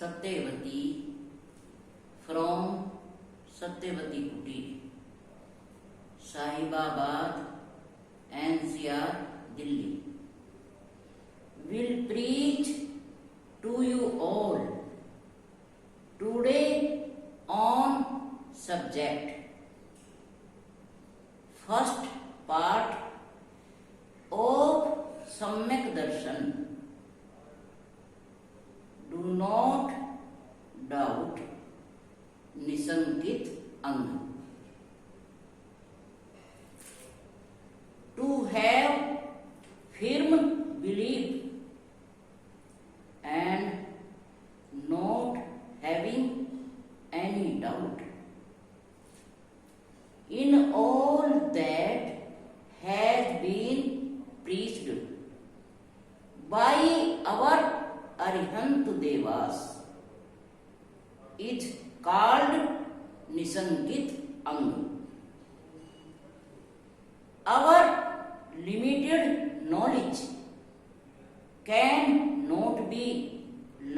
Satyavati from Satyavati Kuti, Sahibabad, NCR, Delhi, will preach to you all today on subject first part of Samyak Darshan. Do not doubt Nisankit Ang. To have firm belief and not having any doubt in all that has been preached by our Arihant Devas is called Nisankit Ang. Our limited knowledge cannot be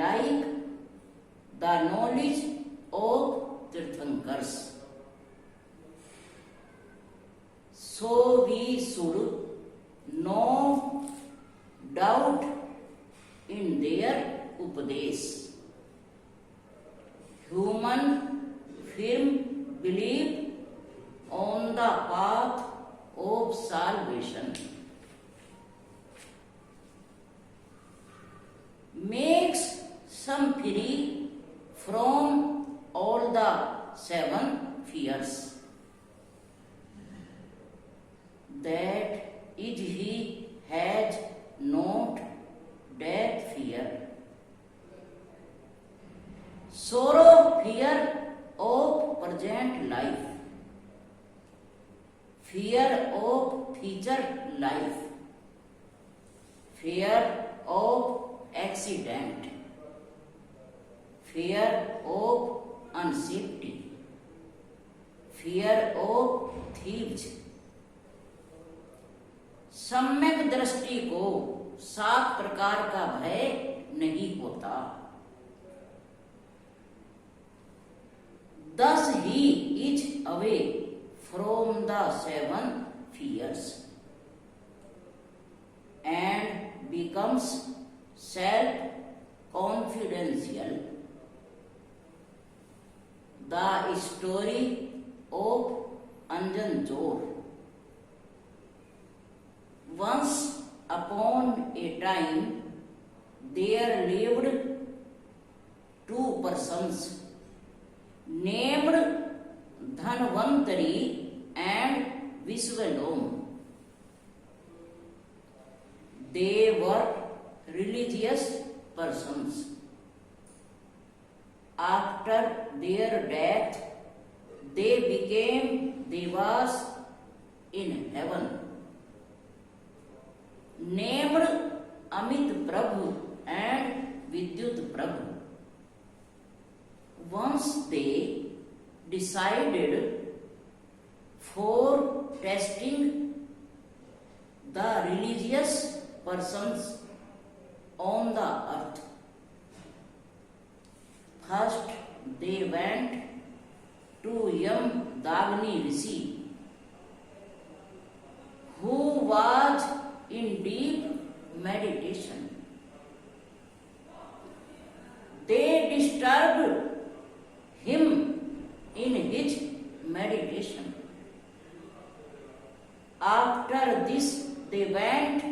like the knowledge of Tirthankars. So we should no doubt in their Upadesh. Human firm belief on the path of salvation makes some free from all the 7 fears. That is, he has not death fear, sorrow fear of present life, fear of future life, fear of accident, fear of unsafety, fear of thieves. सम्यक दृष्टि को 7 प्रकार का भय नहीं होता। Thus he is away from the 7 fears and becomes self-confidential. The story of Anjan Chor. Once upon a time there lived 2 persons named Dhanvantari and Vishvalom. They were religious persons. After their death, they became devas in heaven, named Amit Prabhu and Vidyut Prabhu. Once they decided for testing the religious persons on the earth. First they went to Yamdagni Rishi, who was in deep meditation. They disturbed him in his meditation. After this they went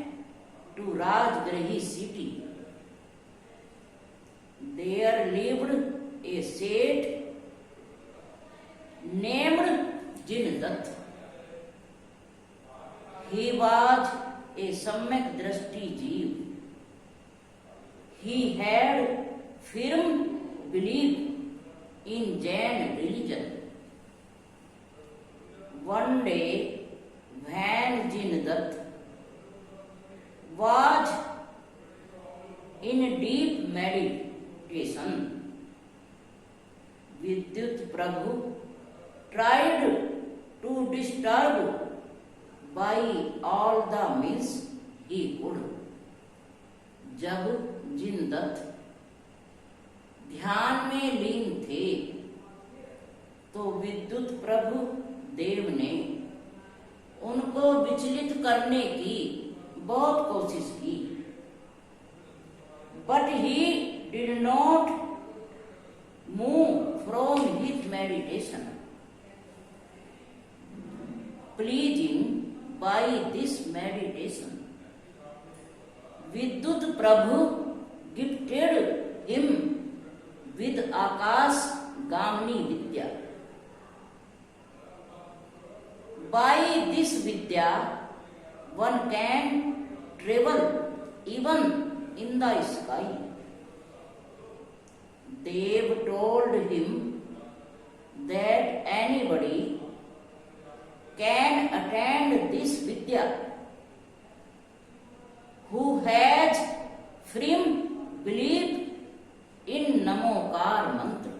to Rajgrahi city. There lived a sage named Jindat. He was a Samyak Drashti Jeev. He had firm belief in Jain religion. One day, when Jindat was in deep meditation, Vidyut Prabhu tried to disturb by all the means he could. जब जिंदत ध्यान में लीन थे तो विद्युत प्रभु देव ने उनको विचलित करने की बहुत कोशिश की, but he did not move from his meditation, pleasing by this meditation. Vidyut Prabhu gifted him with आकाश गामनी विद्या। By this vidya one can travel even in the sky. Dev told him that anybody can attend this vidya who has firm belief in Namokar mantra.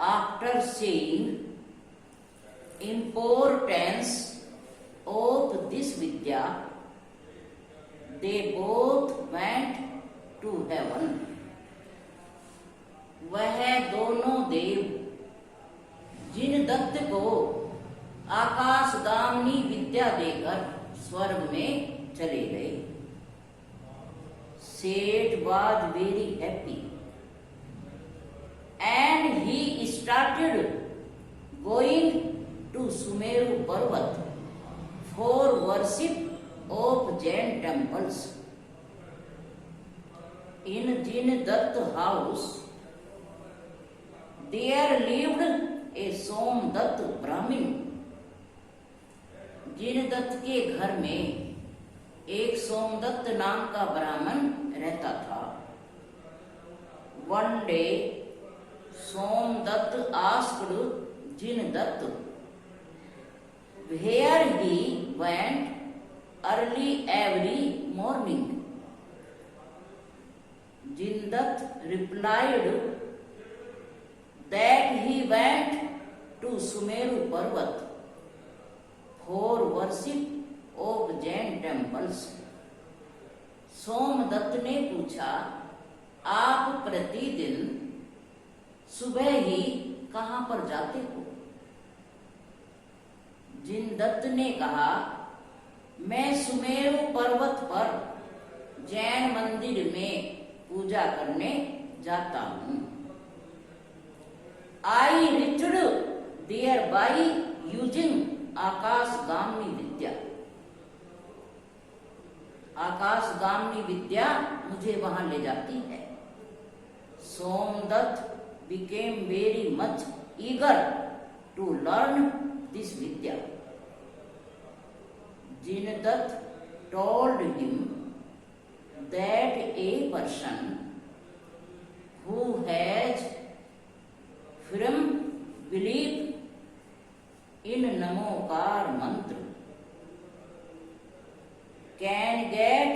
After seeing importance of this vidya, they both went to heaven. वह दोनों देव जिन दत्त को आकाशगामिनी विद्या देकर स्वर्ग में चले गए। सेठ was very happy and he started going to Sumeru Parvat for worship of Jain temples. In Jindatta house there lived a Somdatt Brahmin. Jinadatta के घर में एक सोमदत्त नाम का ब्राह्मण रहता था। One day Somdatt asked Jindatta where he went early every morning. Jindatt replied that he went to Sumeru Parvat for worship of Jain temples. Somdatt ने पूछा, आप प्रतिदिन सुबह ही कहां पर जाते हो? जिनदत्त ने कहा, मैं सुमेरु पर्वत पर जैन मंदिर में पूजा करने जाता हूं। I reached there by using आकाशगामिनी विद्या। आकाशगामिनी विद्या मुझे वहां ले जाती है। Somdatt became very much eager to learn this vidya. Jindatta told him that a person who has firm belief in Namokar mantra can get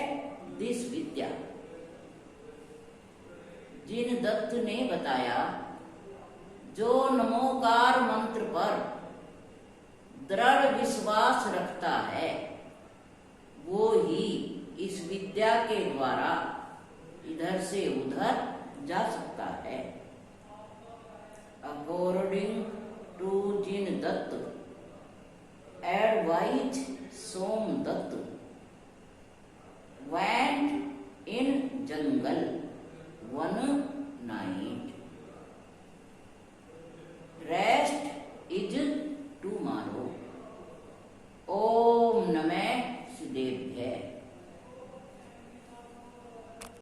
this vidya. Jinadatta ने बताया, जो नमोकार मंत्र पर दृढ़ विश्वास रखता है वो ही इस विद्या के द्वारा इधर से उधर जा सकता है। According to Jindatta advice, Somdatt went in jungle one